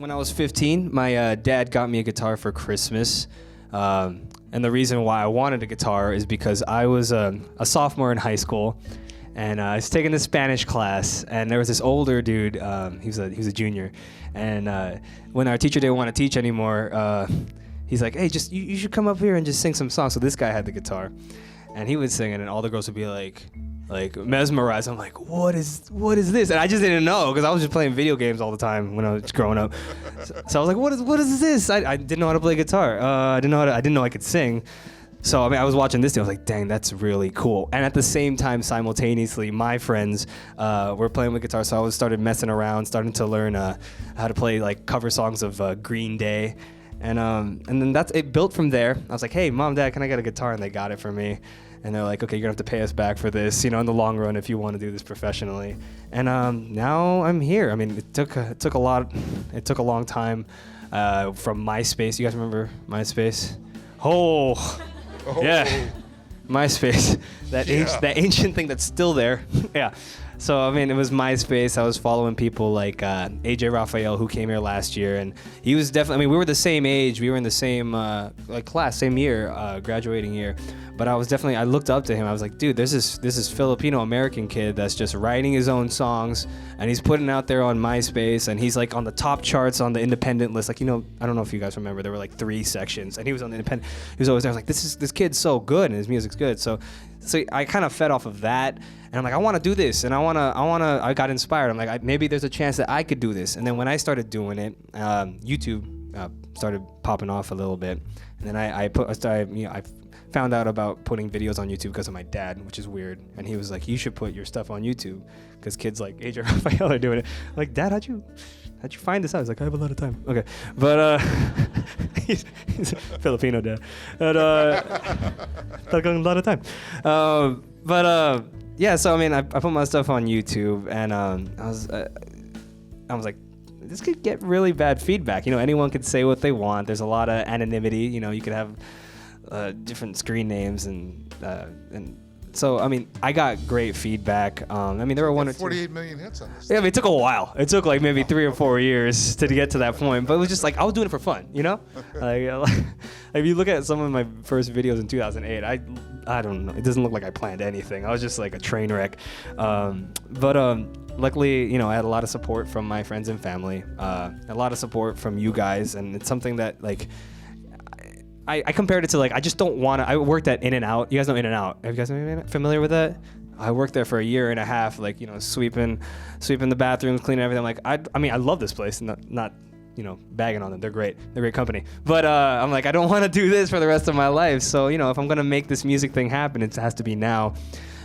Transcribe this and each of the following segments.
when I was 15, my dad got me a guitar for Christmas. And the reason why I wanted a guitar is because I was a sophomore in high school, and I was taking this Spanish class, and there was this older dude. He was a junior, and when our teacher didn't want to teach anymore, he's like, "Hey, just you should come up here and just sing some songs." So this guy had the guitar, and he would sing it, and all the girls would be like mesmerized. I'm like, what is this? And I just didn't know because I was just playing video games all the time when I was growing up. So I was like, what is this? I didn't know how to play guitar. I didn't know I could sing. So I was watching this thing. I was like, dang, that's really cool. And at the same time, simultaneously, my friends were playing with guitar. So I started messing around, starting to learn how to play like cover songs of Green Day. And then it built from there. I was like, hey, Mom, Dad, can I get a guitar? And they got it for me. And they're like, okay, you're gonna have to pay us back for this, in the long run if you want to do this professionally. And now I'm here. I mean, it took a long time from MySpace. You guys remember MySpace? Oh. Yeah, MySpace. That ancient thing that's still there. Yeah. So, I mean, it was MySpace. I was following people like AJ Raphael, who came here last year, and he was definitely, we were the same age. We were in the same class, same year, graduating year. But I looked up to him. I was like, dude, there's this Filipino-American kid that's just writing his own songs, and he's putting it out there on MySpace, and he's like on the top charts on the independent list. Like, I don't know if you guys remember, there were like 3 sections, and he was on the independent. He was always there. I was like, this kid's so good, and his music's good. So I kind of fed off of that, and I'm like, I want to do this, and I got inspired. I'm like, maybe there's a chance that I could do this. And then when I started doing it, YouTube started popping off a little bit, and then I found out about putting videos on YouTube because of my dad, which is weird. And he was like, you should put your stuff on YouTube because kids like AJ Raphael are doing it. I'm like, Dad, how'd you find this out? He's like, I have a lot of time. Okay. But he's a Filipino dad. But a lot of time. Yeah, so I mean, I put my stuff on YouTube, and I was like, this could get really bad feedback. Anyone could say what they want. There's a lot of anonymity. You could have different screen names, and so I mean, I got great feedback. I mean, there were 1 or 2. 48 million hits on this. Yeah, I mean, it took a while. It took like maybe 3 or 4 years to get to that point. But it was just like I was doing it for fun, Like if you look at some of my first videos in 2008, I don't know. It doesn't look like I planned anything. I was just like a train wreck. But luckily, I had a lot of support from my friends and family. A lot of support from you guys, and it's something that like. I compared it to like, I just don't want to. I worked at In-N-Out. You guys know In-N-Out. Are you guys familiar with that? I worked there for a year and a half, like, sweeping the bathrooms, cleaning everything. I'm like, I mean, I love this place. Not bagging on them. They're great. They're a great company. But I'm like, I don't want to do this for the rest of my life. So, if I'm going to make this music thing happen, it has to be now.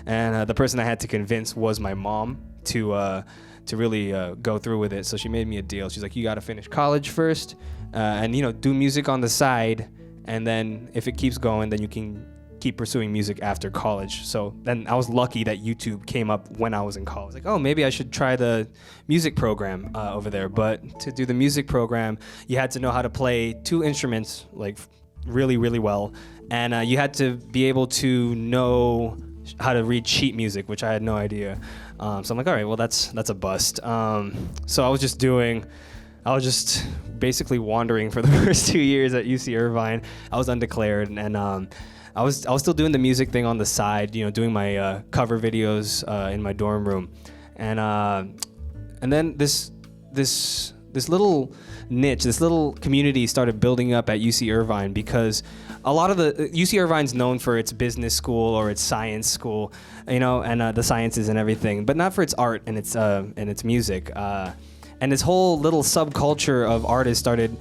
And the person I had to convince was my mom to really go through with it. So she made me a deal. She's like, you got to finish college first and, do music on the side. And then if it keeps going, then you can keep pursuing music after college. So then I was lucky that YouTube came up when I was in college. Like, oh, maybe I should try the music program over there. But to do the music program, you had to know how to play 2 instruments, like really, really well. And you had to be able to know how to read sheet music, which I had no idea. So I'm like, all right, well, that's a bust. So I was just basically wandering for the first 2 years at UC Irvine. I was undeclared, and I was still doing the music thing on the side, doing my cover videos in my dorm room, and then this little niche, this little community started building up at UC Irvine because a lot of the UC Irvine's known for its business school or its science school, and the sciences and everything, but not for its art and its music. And this whole little subculture of artists started,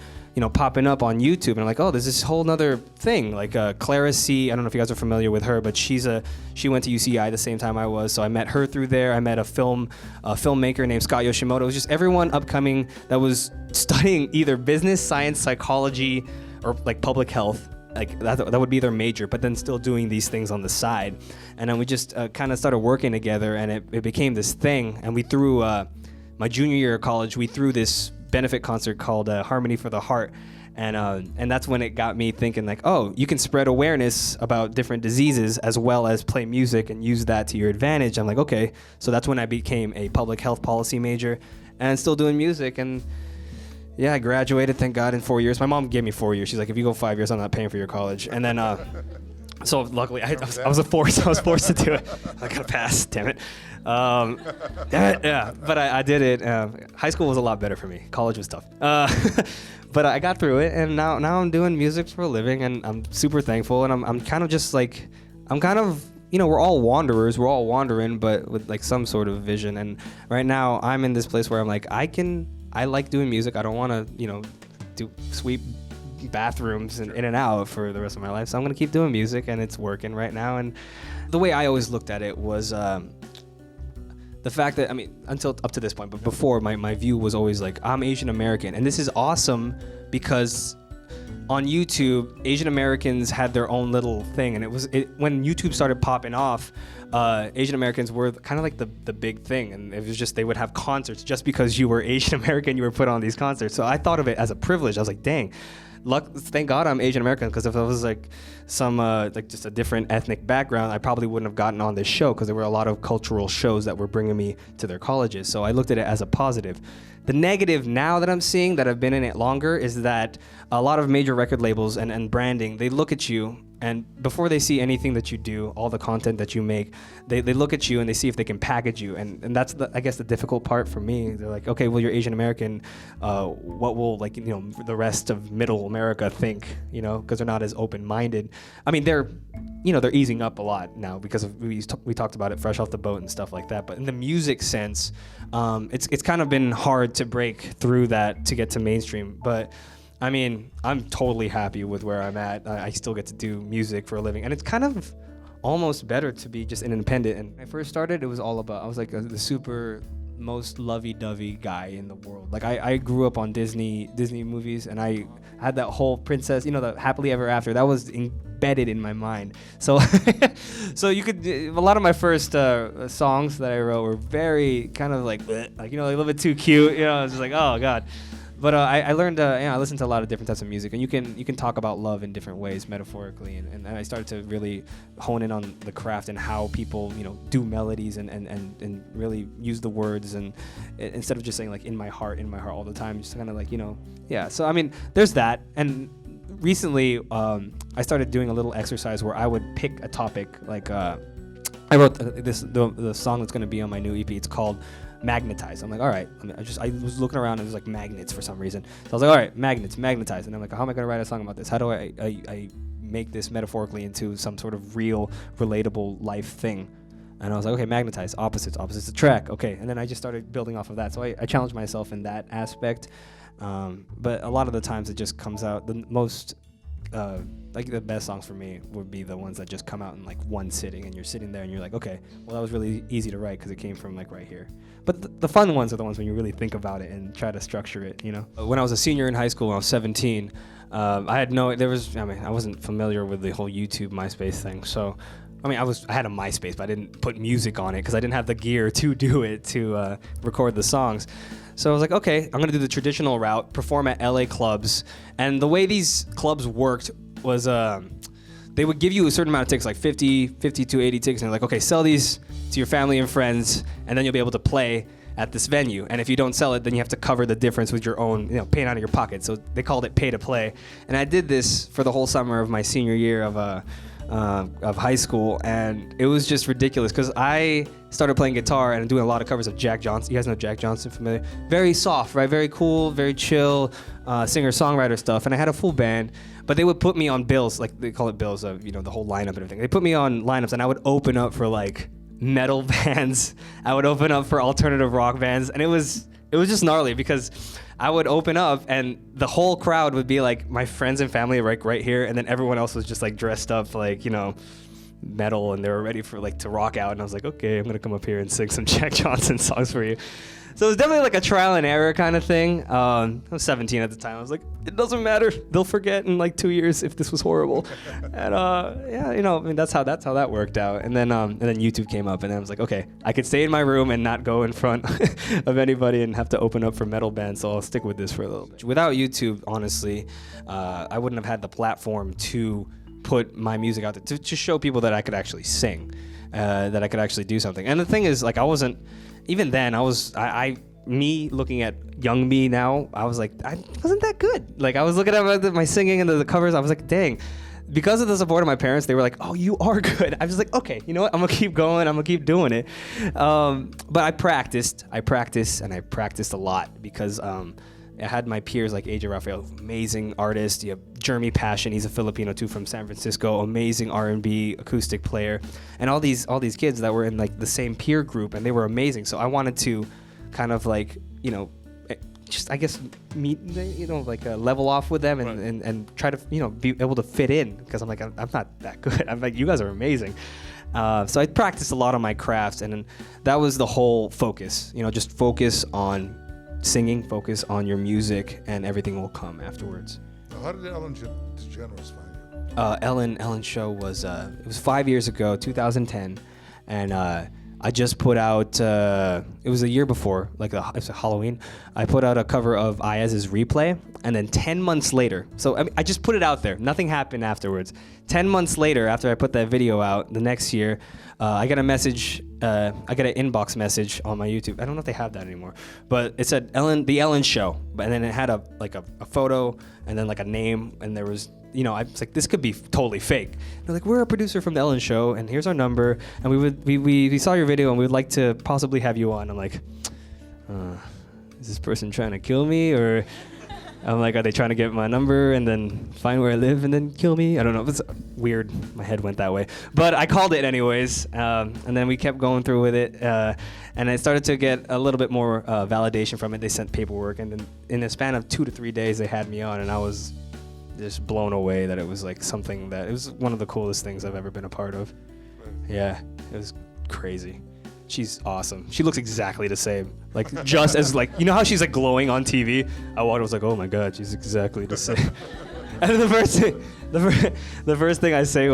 popping up on YouTube. And I'm like, oh, there's this whole nother thing. Like Clara C. I don't know if you guys are familiar with her, but she went to UCI the same time I was. So I met her through there. I met a filmmaker named Scott Yoshimoto. It was just everyone upcoming that was studying either business, science, psychology, or like public health. Like that would be their major, but then still doing these things on the side. And then we just kind of started working together, and it became this thing. And we threw... my junior year of college, we threw this benefit concert called Harmony for the Heart. And that's when it got me thinking like, oh, you can spread awareness about different diseases as well as play music and use that to your advantage. I'm like, okay. So that's when I became a public health policy major and still doing music. And, Yeah, I graduated, thank God, in 4 years. My mom gave me 4 years. She's like, if you go 5 years, I'm not paying for your college. And then, so luckily, I was forced to do it. I gotta pass, damn it. Yeah, but I did it. High school was a lot better for me. College was tough. But I got through it, and now I'm doing music for a living, and I'm super thankful. And I'm kind of just like, we're all wanderers. We're all wandering, but with like some sort of vision. And right now, I'm in this place where I'm like, I like doing music. I don't want to, do sweep bathrooms and in and out for the rest of my life. So I'm going to keep doing music, and it's working right now. And the way I always looked at it was the fact that, until up to this point, but before, my view was always like, I'm Asian American. And this is awesome because on YouTube, Asian Americans had their own little thing. And when YouTube started popping off, Asian Americans were kind of like the big thing. And it was just, they would have concerts just because you were Asian American, you were put on these concerts. So I thought of it as a privilege. I was like, dang. Thank God I'm Asian American, because if I was like some just a different ethnic background, I probably wouldn't have gotten on this show, because there were a lot of cultural shows that were bringing me to their colleges. So I looked at it as a positive. The negative now that I'm seeing, that I've been in it longer, is that a lot of major record labels and branding, they look at you, and before they see anything that you do, all the content that you make, they look at you and they see if they can package you. And that's, I guess, the difficult part for me. They're like, okay, well, you're Asian American. What will, the rest of middle America think, because they're not as open-minded. They're easing up a lot now because we talked about it fresh off the boat and stuff like that. But in the music sense, it's kind of been hard to break through that to get to mainstream. But I'm totally happy with where I'm at. I still get to do music for a living, and it's kind of almost better to be just an independent. And when I first started, it was all about, I was like the super most lovey-dovey guy in the world. Like I grew up on Disney movies, and I had that whole princess, the happily ever after. That was embedded in my mind. So, so you could, a lot of my first songs that I wrote were very kind of like a little bit too cute. It's just like, oh God. But I learned, I listened to a lot of different types of music, and you can talk about love in different ways, metaphorically, and I started to really hone in on the craft and how people, do melodies and really use the words, and instead of just saying like in my heart all the time, just kind of like, yeah. So there's that, and recently I started doing a little exercise where I would pick a topic, like I wrote the song that's going to be on my new EP. It's called Magnetize. I'm like, all right. I was looking around and there's like magnets for some reason. So I was like, all right, magnetize. And I'm like, how am I going to write a song about this? How do I make this metaphorically into some sort of real, relatable life thing? And I was like, okay, magnetize, opposites attract. Okay. And then I just started building off of that. So I challenged myself in that aspect. But a lot of the times it just comes out, the most, the best songs for me would be the ones that just come out in like one sitting, and you're sitting there and you're like, okay, well, that was really easy to write because it came from like right here. But the fun ones are the ones when you really think about it and try to structure it, When I was a senior in high school, when I was 17, I wasn't familiar with the whole YouTube MySpace thing. So, I had a MySpace, but I didn't put music on it because I didn't have the gear to do it, to record the songs. So I was like, okay, I'm going to do the traditional route, perform at LA clubs. And the way these clubs worked was they would give you a certain amount of tickets, like 50 to 80 tickets. And they're like, okay, sell these to your family and friends, and then you'll be able to play at this venue. And if you don't sell it, then you have to cover the difference with your own, paying out of your pocket. So they called it pay to play. And I did this for the whole summer of my senior year of high school, and it was just ridiculous because I started playing guitar and doing a lot of covers of Jack Johnson. You guys know Jack Johnson, familiar? Very soft, right? Very cool, very chill, singer-songwriter stuff. And I had a full band, but they would put me on bills, like they call it bills of, the whole lineup and everything. They put me on lineups, and I would open up for like metal bands. I would open up for alternative rock bands, and it was just gnarly because I would open up and the whole crowd would be like my friends and family right here, and then everyone else was just like dressed up like, metal, and they were ready for like to rock out, and I was like, okay, I'm gonna come up here and sing some Jack Johnson songs for you. So it was definitely like a trial and error kind of thing. I was 17 at the time. I was like, it doesn't matter. They'll forget in like 2 years if this was horrible. And that's how that worked out. And then YouTube came up, and I was like, okay, I could stay in my room and not go in front of anybody and have to open up for metal bands. So I'll stick with this for a little bit. Without YouTube, honestly, I wouldn't have had the platform to put my music out there to show people that I could actually sing, that I could actually do something. And the thing is, like, I wasn't. Even then, I me looking at young me now, I was like, I wasn't that good. Like I was looking at my singing and the covers, I was like, dang. Because of the support of my parents, they were like, oh, you are good. I was like, okay, you know what? I'm gonna keep going. I'm gonna keep doing it. But I practiced a lot because I had my peers like AJ Raphael, amazing artist. You have Jeremy Passion, he's a Filipino too from San Francisco, amazing R&B acoustic player, and all these kids that were in like the same peer group, and they were amazing. So I wanted to kind of like, you know, just I guess meet, you know, like level off with them and try to, you know, be able to fit in, because I'm like, I'm not that good. I'm like, you guys are amazing. So I practiced a lot on my craft, and then that was the whole focus, you know, just focus on singing, focus on your music, and everything will come afterwards. Now, how did Ellen DeGeneres find you? Ellen show was it was 5 years ago, 2010, and I just put out it was a year before, like it was a Halloween. I put out a cover of Ayaz's Replay, and then 10 months later, so I mean, I just put it out there. Nothing happened afterwards. 10 months later, after I put that video out, the next year, I got a message. I got an inbox message on my YouTube. I don't know if they have that anymore, but it said The Ellen Show, and then it had a photo and then like a name, and there was, you know, I was like, this could be totally fake. They're like, we're a producer from The Ellen Show, and here's our number, and we saw your video, and we would like to possibly have you on. I'm like, is this person trying to kill me, or I'm like, are they trying to get my number and then find where I live and then kill me? I don't know. It's weird. My head went that way. But I called it anyways, and then we kept going through with it, and I started to get a little bit more validation from it. They sent paperwork, and then in a span of 2 to 3 days, they had me on, and I was just blown away that it was like something that, it was one of the coolest things I've ever been a part of. Yeah, it was crazy. She's awesome. She looks exactly the same. Like, just as, like, you know how she's like glowing on TV? I was like, oh my God, she's exactly the same. And the first thing I said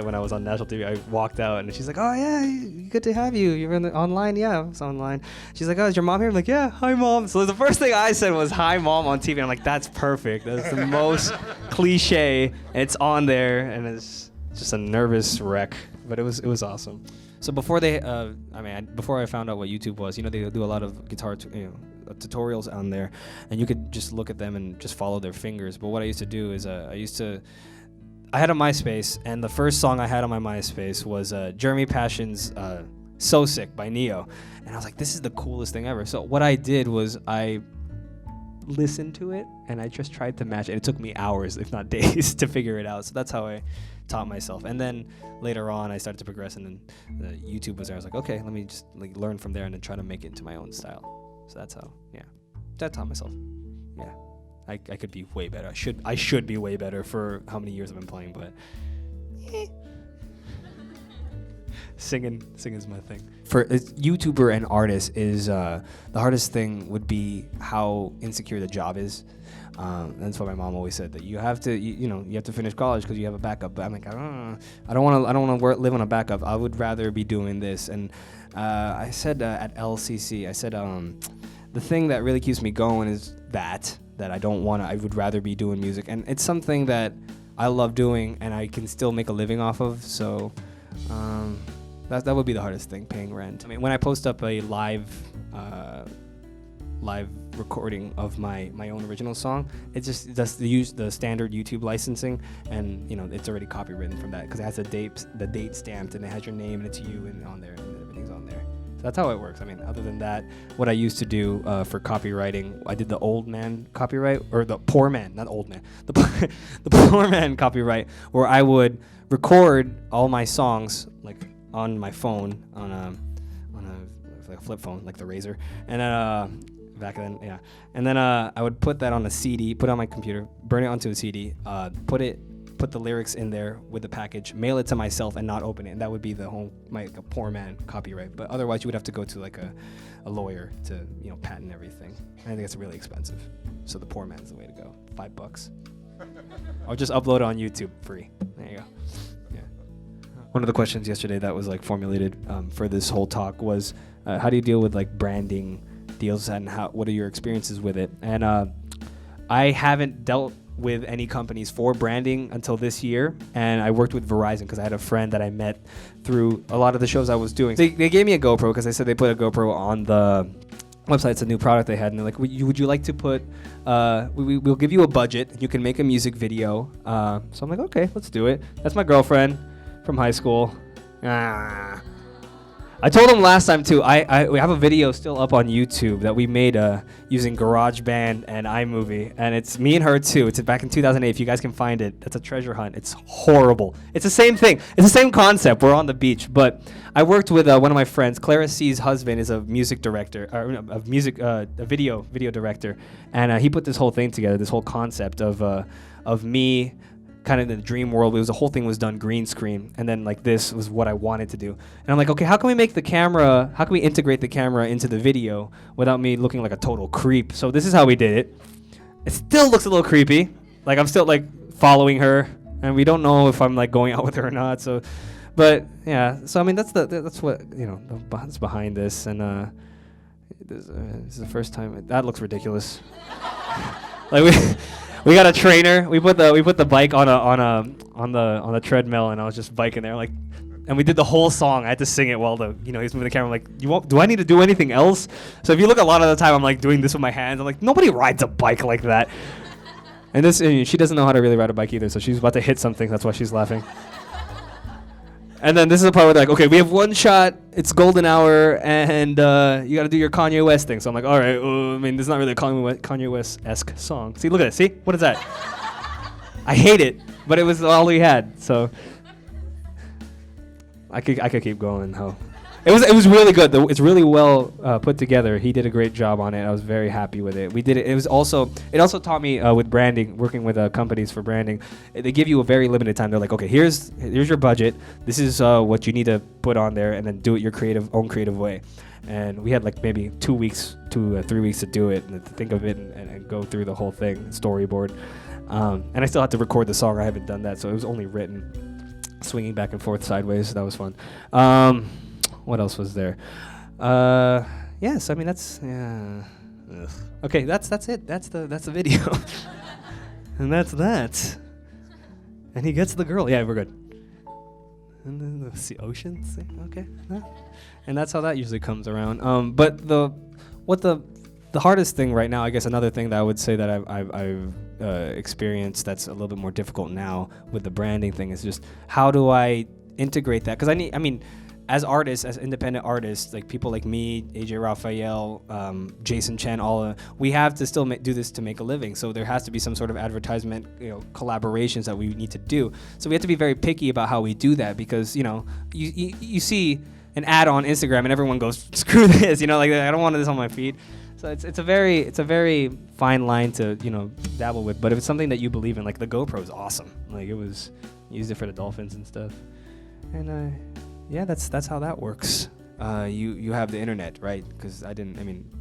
when I was on national TV, I walked out, and she's like, oh yeah, good to have you. You're online? Yeah, it's online. She's like, oh, is your mom here? I'm like, yeah, hi mom. So the first thing I said was, hi mom, on TV. I'm like, that's perfect. That's the most cliche. It's on there, and it's just a nervous wreck, but it was awesome. So before before I found out what YouTube was, you know, they do a lot of guitar tutorials on there, and you could just look at them and just follow their fingers. But what I used to do is I had a MySpace, and the first song I had on my MySpace was Jeremy Passion's So Sick by Neo. And I was like, this is the coolest thing ever. So what I did was I listened to it, and I just tried to match it. It took me hours, if not days, to figure it out. So that's how I taught myself. And then later on, I started to progress, and then YouTube was there. I was like, okay, let me just like learn from there and then try to make it into my own style. So that's how, I taught myself. Yeah, I could be way better. I should be way better for how many years I've been playing, but singing's my thing. For a YouTuber and artist, is the hardest thing would be how insecure the job is. That's what my mom always said, that you have to, you have to finish college because you have a backup. But I'm like, I don't want to live on a backup. I would rather be doing this. And I said at LCC, I said the thing that really keeps me going is that I would rather be doing music, and it's something that I love doing, and I can still make a living off of. So that would be the hardest thing, paying rent. I mean, when I post up a live recording of my own original song, it just does the standard YouTube licensing, and it's already copywritten from that because it has the date stamped, and it has your name and it's you and on there, and everything's on there. So that's how it works. I mean, other than that, what I used to do for copywriting, I did the old man copyright, or the poor man, not old man, the poor man copyright, where I would record all my songs like on my phone on a flip phone, like the Razor, and back then, yeah. And then I would put that on a CD, put it on my computer, burn it onto a CD, put the lyrics in there with the package, mail it to myself, and not open it. And that would be the whole a poor man copyright. But otherwise, you would have to go to like a lawyer to patent everything. I think it's really expensive. So the poor man's the way to go. $5. Or just upload it on YouTube free. There you go. Yeah. One of the questions yesterday that was like formulated for this whole talk was, how do you deal with like branding deals, and what are your experiences with it? And I haven't dealt with any companies for branding until this year, and I worked with Verizon because I had a friend that I met through a lot of the shows I was doing. They gave me a GoPro because they said they put a GoPro on website. It's a new product they had, and they're like, would you like to put, we'll give you a budget, you can make a music video. So I'm like, okay, let's do it. That's my girlfriend from high school. I told him last time too, we have a video still up on YouTube that we made using GarageBand and iMovie, and it's me and her too. It's back in 2008. If you guys can find it, that's a treasure hunt. It's horrible. It's the same thing. It's the same concept. We're on the beach, but I worked with one of my friends. Clara C's husband is a music director, a video director, and he put this whole thing together, this whole concept of me kind of in the dream world. It was, the whole thing was done green screen, and then like this was what I wanted to do. And I'm like, okay, how can we integrate the camera into the video without me looking like a total creep? So this is how we did it. It still looks a little creepy. Like I'm still like following her, and we don't know if I'm like going out with her or not. So, but yeah. So I mean, that's what, you know, that's behind this. And this is the first time. That looks ridiculous. Like we got a trainer. We put the bike on the treadmill, and I was just biking there, like, and we did the whole song. I had to sing it while he's moving the camera. I'm like, do I need to do anything else? So if you look, a lot of the time I'm like doing this with my hands. I'm like, nobody rides a bike like that. And she doesn't know how to really ride a bike either, so she's about to hit something. That's why she's laughing. And then this is the part where they're like, okay, we have one shot. It's golden hour, and you got to do your Kanye West thing. So I'm like, all right. I mean, this is not really a Kanye West-esque song. See, look at it. See, what is that? I hate it, but it was all we had. So I could keep going. How it was really good. It's really well put together. He did a great job on it. I was very happy with it. We did it. It also taught me with branding, working with companies for branding. They give you a very limited time. They're like, okay, here's your budget. This is what you need to put on there, and then do it your own creative way. And we had like maybe 2 weeks to 3 weeks to do it, and to think of it and go through the whole thing, storyboard. And I still had to record the song. I haven't done that, so it was only written, swinging back and forth sideways. That was fun. What else was there? Yes, I mean that's okay. That's it. That's the video, and that's that. And he gets the girl. Yeah, we're good. And then the ocean. Okay, and that's how that usually comes around. But the hardest thing right now, I guess another thing that I would say that I've experienced that's a little bit more difficult now with the branding thing is just how do I integrate that? Because I mean. As artists, as independent artists, like people like me, AJ Raphael, Jason Chen, we have to still do this to make a living. So there has to be some sort of advertisement, collaborations that we need to do. So we have to be very picky about how we do that, because you see an ad on Instagram and everyone goes, screw this, like I don't want this on my feed. So it's a very fine line to dabble with. But if it's something that you believe in, like the GoPro is awesome. Like used it for the dolphins and stuff, and. Yeah, that's how that works. You have the internet, right? Because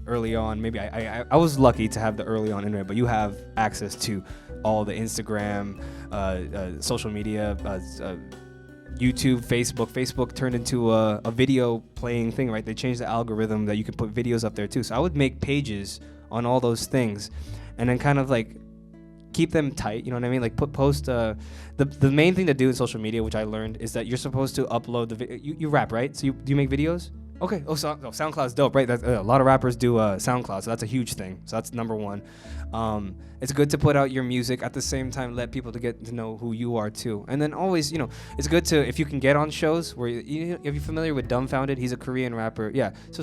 early on, maybe I was lucky to have the early on internet, but you have access to all the Instagram, social media, YouTube, Facebook. Facebook turned into a video playing thing, right? They changed the algorithm that you could put videos up there too. So I would make pages on all those things, and then kind of like keep them tight, you know what I mean? Like post the main thing to do in social media, which I learned, is that you're supposed to upload the video. You rap, right? So do you make videos? Okay. SoundCloud's dope, right? A lot of rappers do SoundCloud, so that's a huge thing. So that's number one. It's good to put out your music, at the same time let people to get to know who you are too. And then always, it's good to, if you can get on shows where if you're familiar with Dumbfounded, he's a Korean rapper. Yeah. So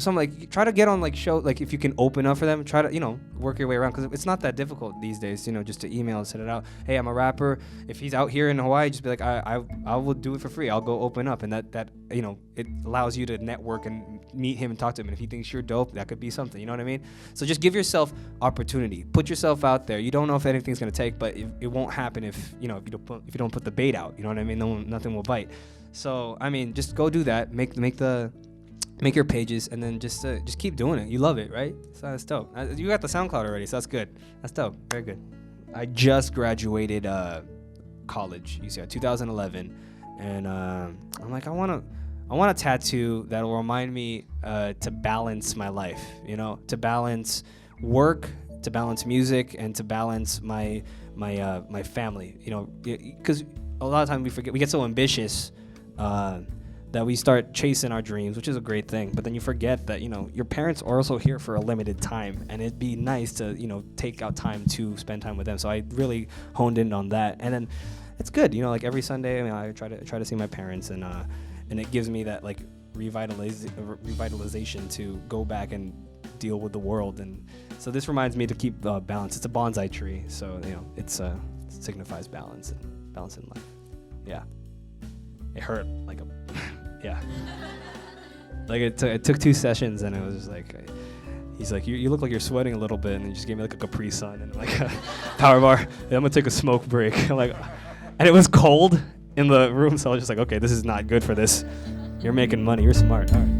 try to get on like show, like if you can open up for them, try to work your way around, because it's not that difficult these days. Just to email and set it out. Hey, I'm a rapper. If he's out here in Hawaii, just be like, I will do it for free. I'll go open up, and that it allows you to network and meet him and talk to him. And if he thinks you're dope, that could be something. You know what I mean? So just give yourself opportunity. Put yourself out there. You don't know if anything's gonna take, but it won't happen if you don't put the bait out. You know what I mean? Nothing will bite. So just go do that. Make your pages, and then just keep doing it. You love it, right? So that's dope. You got the SoundCloud already, so that's good. That's dope. Very good. I just graduated college, UCI, 2011, and I'm like, I want a tattoo that will remind me to balance my life. To balance work, to balance music, and to balance my family. Because a lot of times we get so ambitious that we start chasing our dreams, which is a great thing. But then you forget that, your parents are also here for a limited time, and it'd be nice to, take out time to spend time with them. So I really honed in on that. And then it's good, like every Sunday, I try to see my parents, and it gives me that like revitalization to go back and deal with the world. And so this reminds me to keep balance. It's a bonsai tree, so it signifies balance and balance in life. Yeah, it hurt like a yeah. Like it took 2 sessions, and it was just like, he's like, you look like you're sweating a little bit, and he just gave me like a Capri Sun and like a power bar. I'm gonna take a smoke break. And it was cold in the room, so I was just like, okay, this is not good for this. You're making money. You're smart. All right.